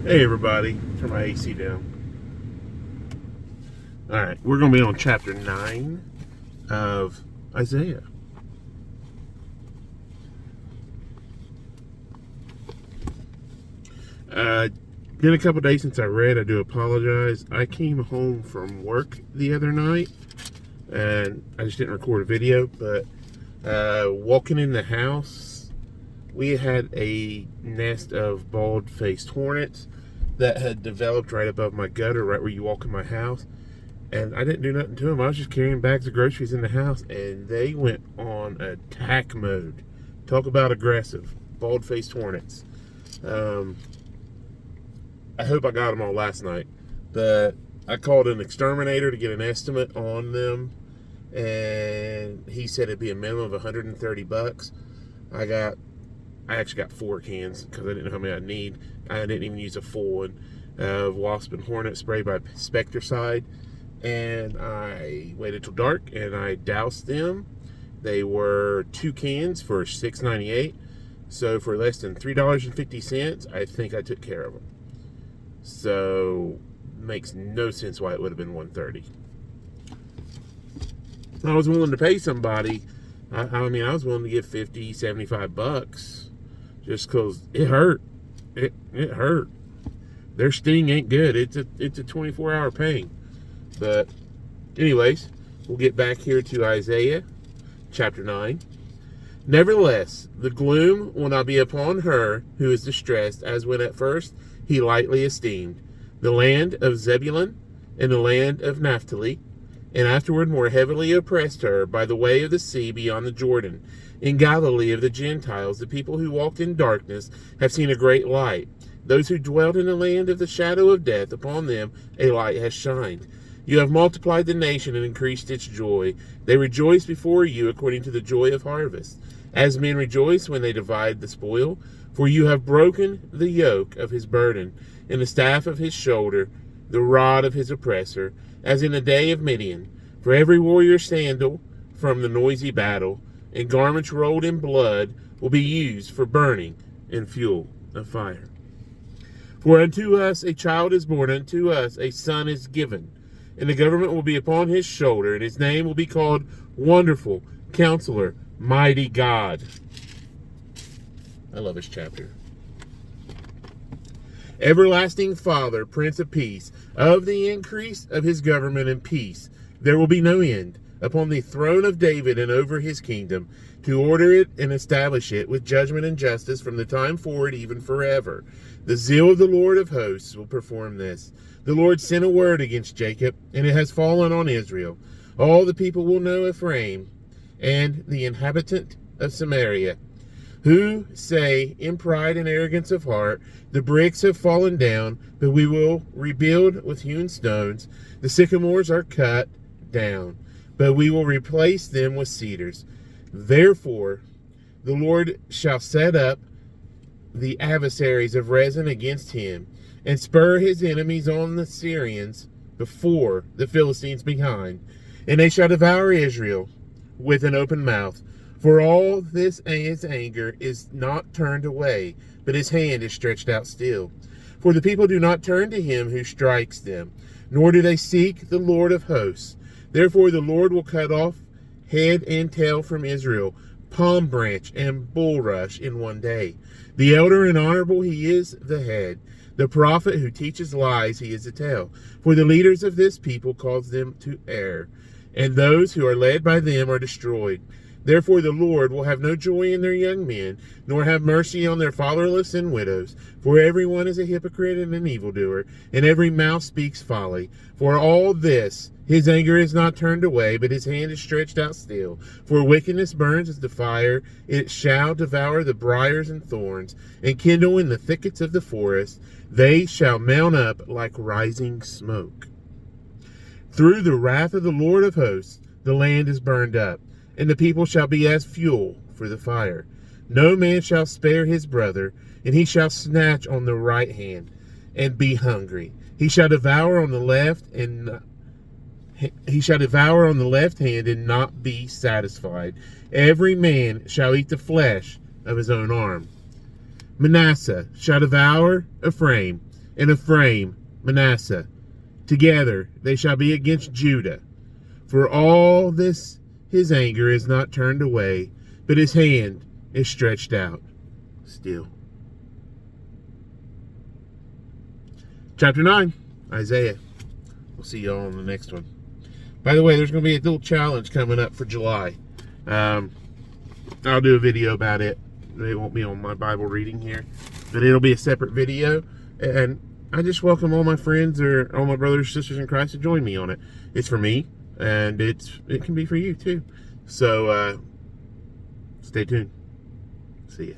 Hey everybody, turn my AC down. Alright, we're going to be on chapter 9 of Isaiah. Been a couple days since I read. I do apologize. I came home from work the other night and I just didn't record a video, but walking in the house, we had a nest of bald-faced hornets that had developed right above my gutter, right where you walk in my house. And I didn't do nothing to them. I was just carrying bags of groceries in the house, and they went on attack mode. Talk about aggressive. Bald-faced hornets. I hope I got them all last night. But I called an exterminator to get an estimate on them, and he said it'd be a minimum of $130. I actually got 4 cans because I didn't know how many I need. I didn't even use a full one of wasp and hornet spray by Spectricide. And I waited till dark and I doused them. They were 2 cans for $6.98. So for less than $3.50, I think I took care of them. So makes no sense why it would have been $130. I was willing to pay somebody. I was willing to give $50, $75 just because it hurt. It hurt. Their sting ain't good. It's a 24-hour pain. But anyways, we'll get back here to Isaiah chapter 9. Nevertheless, the gloom will not be upon her who is distressed, as when at first he lightly esteemed the land of Zebulun and the land of Naphtali, and afterward more heavily oppressed her by the way of the sea beyond the Jordan. In Galilee of the Gentiles, the people who walked in darkness have seen a great light. Those who dwelt in the land of the shadow of death, upon them a light has shined. You have multiplied the nation and increased its joy. They rejoice before you according to the joy of harvest, as men rejoice when they divide the spoil. For you have broken the yoke of his burden, and the staff of his shoulder, the rod of his oppressor, as in the day of Midian. For every warrior's sandal from the noisy battle, and garments rolled in blood, will be used for burning and fuel of fire. For unto us a child is born, unto us a son is given, and the government will be upon his shoulder, and his name will be called Wonderful, Counselor, Mighty God. I love this chapter. Everlasting Father, Prince of Peace, of the increase of his government and peace there will be no end, upon the throne of David and over his kingdom, to order it and establish it with judgment and justice from the time forward even forever. The zeal of the Lord of hosts will perform this. The Lord sent a word against Jacob, and it has fallen on Israel. All the people will know Ephraim, and the inhabitant of Samaria, who say in pride and arrogance of heart, the bricks have fallen down, but we will rebuild with hewn stones. The sycamores are cut down, but we will replace them with cedars. Therefore, the Lord shall set up the adversaries of Rezin against him, and spur his enemies on the Syrians before the Philistines behind. And they shall devour Israel with an open mouth. For all this his anger is not turned away, but his hand is stretched out still. For the people do not turn to him who strikes them, nor do they seek the Lord of hosts. Therefore the Lord will cut off head and tail from Israel, palm branch and bulrush in one day. The elder and honorable he is the head. The prophet who teaches lies he is the tail. For the leaders of this people cause them to err, and those who are led by them are destroyed. Therefore the Lord will have no joy in their young men, nor have mercy on their fatherless and widows. For everyone is a hypocrite and an evildoer, and every mouth speaks folly. For all this his anger is not turned away, but his hand is stretched out still. For wickedness burns as the fire, it shall devour the briars and thorns, and kindle in the thickets of the forest. They shall mount up like rising smoke. Through the wrath of the Lord of hosts the land is burned up, and the people shall be as fuel for the fire. No man shall spare his brother, and he shall snatch on the right hand and be hungry. He shall devour on the left hand and not be satisfied. Every man shall eat the flesh of his own arm. Manasseh shall devour Ephraim, and Ephraim, Manasseh. Together they shall be against Judah. For all this his anger is not turned away, but his hand is stretched out still. Chapter 9, Isaiah. We'll see y'all on the next one. By the way, there's going to be a little challenge coming up for July. I'll do a video about it. It won't be on my Bible reading here, but it'll be a separate video. And I just welcome all my friends or all my brothers and sisters in Christ to join me on it. It's for me, and it can be for you too. So stay tuned. See ya.